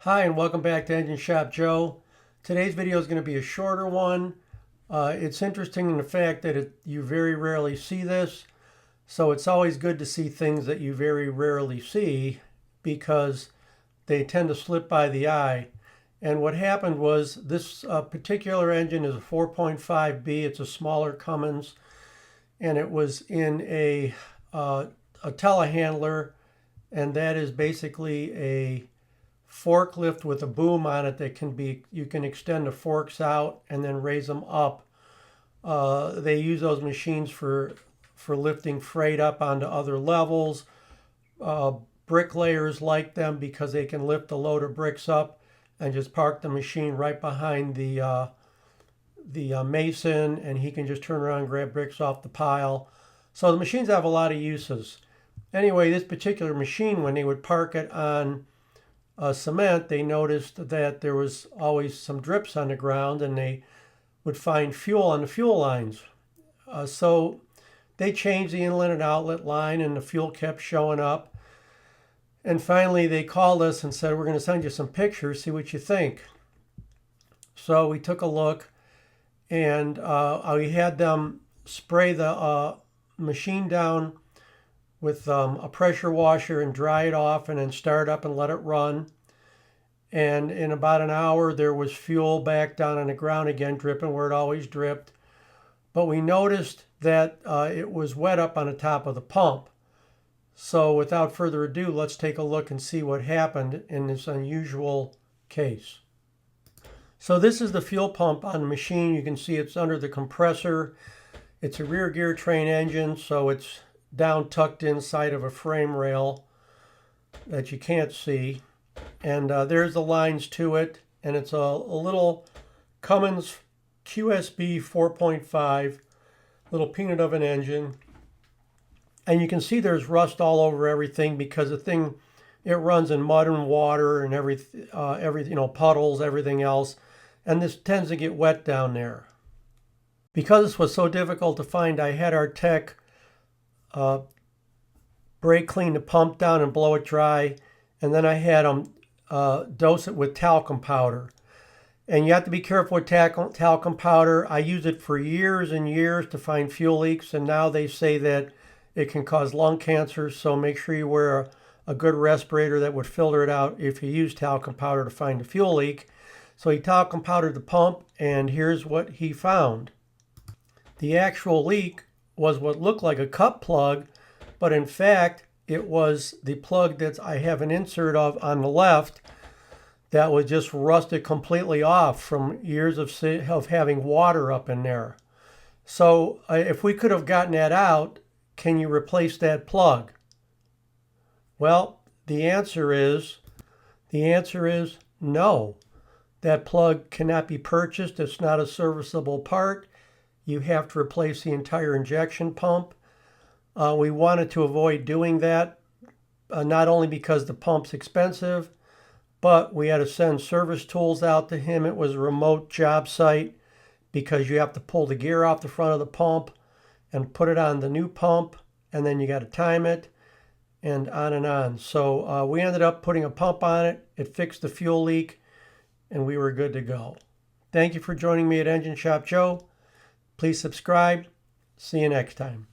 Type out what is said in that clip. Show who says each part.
Speaker 1: Hi and welcome back to Engine Shop Joe. Today's video is going to be a shorter one. It's interesting in the fact that you very rarely see this. So it's always good to see things that you very rarely see because they tend to slip by the eye. And what happened was this particular engine is a 4.5B. It's a smaller Cummins, and it was in a telehandler, and that is basically a forklift with a boom on it that you can extend the forks out and then raise them up. They use those machines for lifting freight up onto other levels. Bricklayers like them because they can lift a load of bricks up and just park the machine right behind the mason, and he can just turn around and grab bricks off the pile. So the machines have a lot of uses. Anyway, this particular machine, when they would park it on cement, they noticed that there was always some drips on the ground, and they would find fuel on the fuel lines. So they changed the inlet and outlet line, and the fuel kept showing up. And finally, they called us and said, "We're going to send you some pictures, see what you think." So we took a look, and we had them spray the machine down with a pressure washer and dry it off, and then start up and let it run. And in about an hour, there was fuel back down on the ground again, dripping where it always dripped. But we noticed that it was wet up on the top of the pump. So without further ado, let's take a look and see what happened in this unusual case. So this is the fuel pump on the machine. You can see it's under the compressor. It's a rear gear train engine, so it's down tucked inside of a frame rail that you can't see. And there's the lines to it, and it's a little Cummins QSB 4.5, little peanut of an engine. And you can see there's rust all over everything because it runs in mud and water and everything, puddles, everything else. And this tends to get wet down there. Because this was so difficult to find, I had our tech brake clean the pump down and blow it dry, and then I had them dose it with talcum powder. And you have to be careful with talcum powder. I used it for years and years to find fuel leaks, and now they say that it can cause lung cancer, so make sure you wear a good respirator that would filter it out if you use talcum powder to find a fuel leak. So he talcum powdered the pump, and here's what he found. The actual leak was what looked like a cup plug, but in fact, it was the plug that I have an insert of on the left that was just rusted completely off from years of having water up in there. So if we could have gotten that out, can you replace that plug? Well, the answer is no. That plug cannot be purchased. It's not a serviceable part. You have to replace the entire injection pump. We wanted to avoid doing that, not only because the pump's expensive, but we had to send service tools out to him. It was a remote job site because you have to pull the gear off the front of the pump and put it on the new pump, and then you got to time it, and on and on. So we ended up putting a pump on it. It fixed the fuel leak, and we were good to go. Thank you for joining me at Engine Shop Joe. Please subscribe. See you next time.